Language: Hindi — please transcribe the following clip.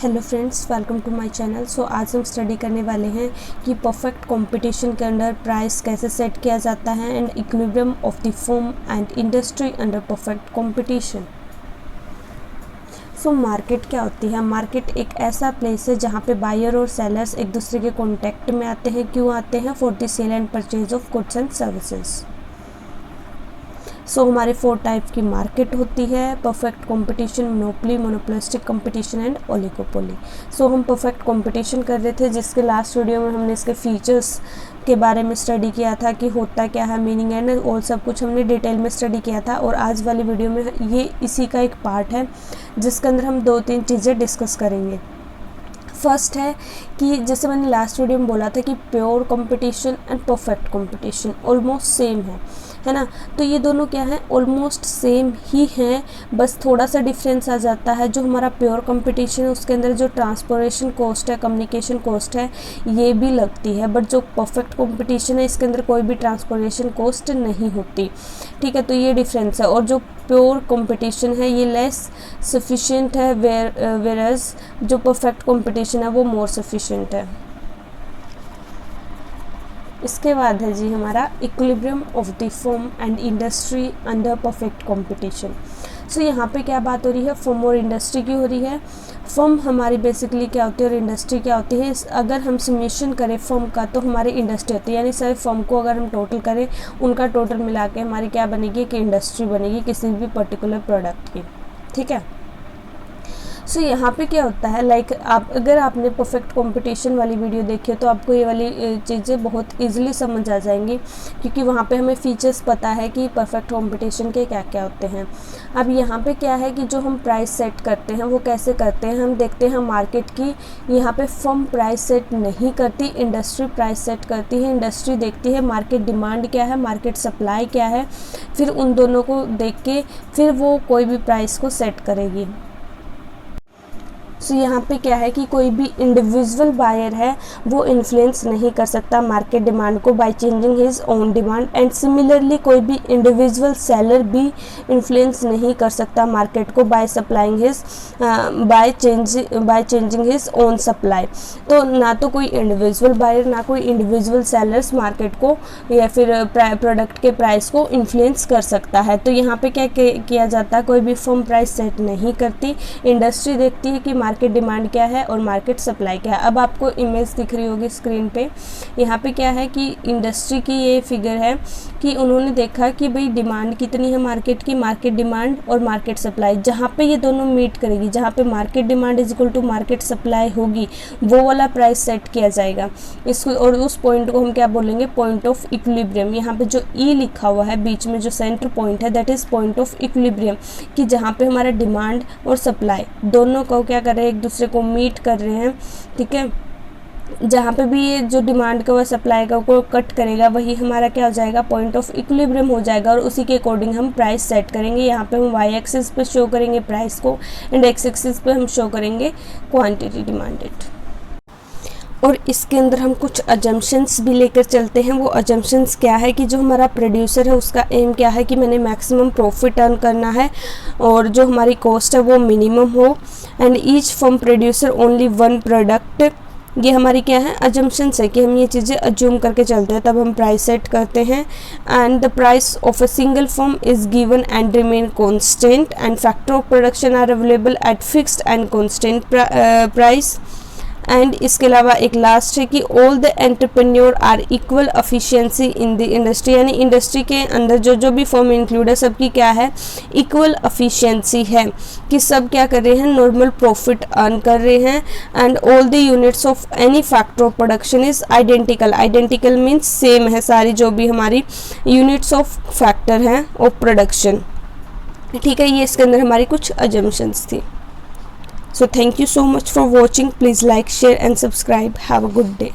Hello friends, welcome to my channel. So आज हम स्टडी करने वाले हैं कि परफेक्ट कंपटीशन के अंडर प्राइस कैसे सेट किया जाता है and equilibrium of the firm and industry under perfect competition. So market क्या होती है? मार्केट एक ऐसा प्लेस है जहाँ पे बायर और सेलर्स एक दूसरे के कॉन्टेक्ट में आते हैं। क्यों आते हैं? For the sale and purchase of goods and services. So हमारे 4 टाइप की मार्केट होती है: perfect competition, monopoly, monopolistic competition and oligopoly. So हम परफेक्ट कंपटीशन कर रहे थे, जिसके लास्ट वीडियो में हमने इसके फीचर्स के बारे में स्टडी किया था कि होता क्या है, मीनिंग एंड और सब कुछ हमने डिटेल में स्टडी किया था। और आज वाली वीडियो में ये इसी का एक पार्ट है जिसके अंदर हम 2-3 चीज़ें डिस्कस करेंगे। फर्स्ट है कि जैसे मैंने लास्ट वीडियो में बोला था कि pure competition and perfect competition almost same है ना। तो ये दोनों क्या है? ऑलमोस्ट सेम ही हैं, बस थोड़ा सा डिफरेंस आ जाता है। जो हमारा प्योर कंपटीशन है उसके अंदर जो ट्रांसपोर्टेशन कॉस्ट है, कम्युनिकेशन कॉस्ट है, ये भी लगती है। बट जो परफेक्ट कंपटीशन है इसके अंदर कोई भी ट्रांसपोर्टेशन कॉस्ट नहीं होती। ठीक है, तो ये डिफरेंस है। और जो प्योर कंपटीशन है ये लेस सफिशिएंट है, वेयरएज जो परफेक्ट कंपटीशन है वो मोर सफिशिएंट है। इसके बाद है जी हमारा equilibrium of the firm and industry under perfect competition. So यहाँ पे क्या बात हो रही है? फर्म और इंडस्ट्री की हो रही है। फर्म हमारी बेसिकली क्या होती है और इंडस्ट्री क्या होती है? अगर हम समेशन करें फर्म का तो हमारी इंडस्ट्री होती है, यानी सारे फर्म को अगर हम टोटल करें उनका टोटल मिला के हमारी क्या बनेगी कि इंडस्ट्री बनेगी किसी भी पर्टिकुलर प्रोडक्ट की। ठीक है। सो यहाँ पे क्या होता है, लाइक अगर आपने परफेक्ट कंपटीशन वाली वीडियो देखी है तो आपको ये वाली चीज़ें बहुत इजीली समझ आ जाएंगी, क्योंकि वहाँ पे हमें फीचर्स पता है कि परफेक्ट कंपटीशन के क्या क्या होते हैं। अब यहाँ पे क्या है कि जो हम प्राइस सेट करते हैं वो कैसे करते हैं? हम देखते हैं मार्केट की, यहाँ पे फर्म प्राइस सेट नहीं करती, इंडस्ट्री प्राइस सेट करती है। इंडस्ट्री देखती है मार्केट डिमांड क्या है, मार्केट सप्लाई क्या है, फिर उन दोनों को देख के फिर वो कोई भी प्राइस को सेट करेगी। सो यहाँ पे क्या है कि कोई भी इंडिविजुअल बायर है वो इन्फ्लुएंस नहीं कर सकता मार्केट डिमांड को by changing his own demand, and similarly कोई भी इंडिविजुअल सेलर भी इन्फ्लुएंस नहीं कर सकता मार्केट को by supplying his by changing his own supply. तो ना तो कोई इंडिविजुअल बायर ना कोई इंडिविजुअल सेलर्स मार्केट को या फिर प्रोडक्ट के प्राइस को इन्फ्लुएंस कर सकता है। तो यहाँ पे क्या किया जाता है? कोई भी फर्म प्राइस सेट नहीं करती, इंडस्ट्री देखती है कि मार्केट डिमांड क्या है और मार्केट सप्लाई क्या है। अब आपको इमेज दिख रही होगी स्क्रीन पे। यहाँ पे क्या है कि इंडस्ट्री की ये फिगर है कि उन्होंने देखा कि भाई डिमांड कितनी है मार्केट की, मार्केट डिमांड और मार्केट सप्लाई, जहाँ पे ये दोनों मीट करेगी, जहाँ पे market demand is equal to market supply होगी, वो वाला प्राइस सेट किया जाएगा इसको। और उस पॉइंट को हम क्या बोलेंगे? Point of equilibrium. यहाँ पे जो ई लिखा हुआ है बीच में जो सेंटर पॉइंट है that is point of equilibrium, कि जहाँ पे हमारा डिमांड और सप्लाई दोनों को क्या कर रहे हैं, एक दूसरे को मीट कर रहे हैं। ठीक है, जहाँ पे भी ये जो डिमांड का व सप्लाई का को कट करेगा वही हमारा क्या हो जाएगा? पॉइंट ऑफ इक्विलिब्रियम हो जाएगा। और उसी के अकॉर्डिंग हम प्राइस सेट करेंगे। यहाँ पे हम वाई एक्सिस पे शो करेंगे प्राइस को एंड एक्स एक्सिस पे हम शो करेंगे क्वांटिटी डिमांडेड। और इसके अंदर हम कुछ अजम्पशंस भी लेकर चलते हैं। वो अजम्पशंस क्या है कि जो हमारा प्रोड्यूसर है उसका एम क्या है कि मैंने मैक्सिमम प्रॉफिट अर्न करना है और जो हमारी कॉस्ट है वो मिनिमम हो, and each firm producer only one product. ये हमारी क्या है? अजम्पशंस है कि हम ये चीज़ें अज्यूम करके चलते हैं, तब हम प्राइस सेट करते हैं। And the price of a single firm is given and remain constant, and factor of production are available at fixed and constant price. And इसके अलावा एक लास्ट है कि all the entrepreneur are equal efficiency in the industry, यानी इंडस्ट्री के अंदर जो भी फर्म इंक्लूड है सबकी क्या है? इक्वल एफिशिएंसी है कि सब क्या कर रहे हैं? नॉर्मल प्रॉफिट अर्न कर रहे हैं। And all the units of any factor of production is identical. Identical means same है सारी जो भी हमारी यूनिट्स ऑफ फैक्टर हैं ऑफ प्रोडक्शन। ठीक है, ये इसके अंदर हमारी कुछ अजम्पशंस थी। So thank you so much for watching. Please like, share and subscribe. Have a good day.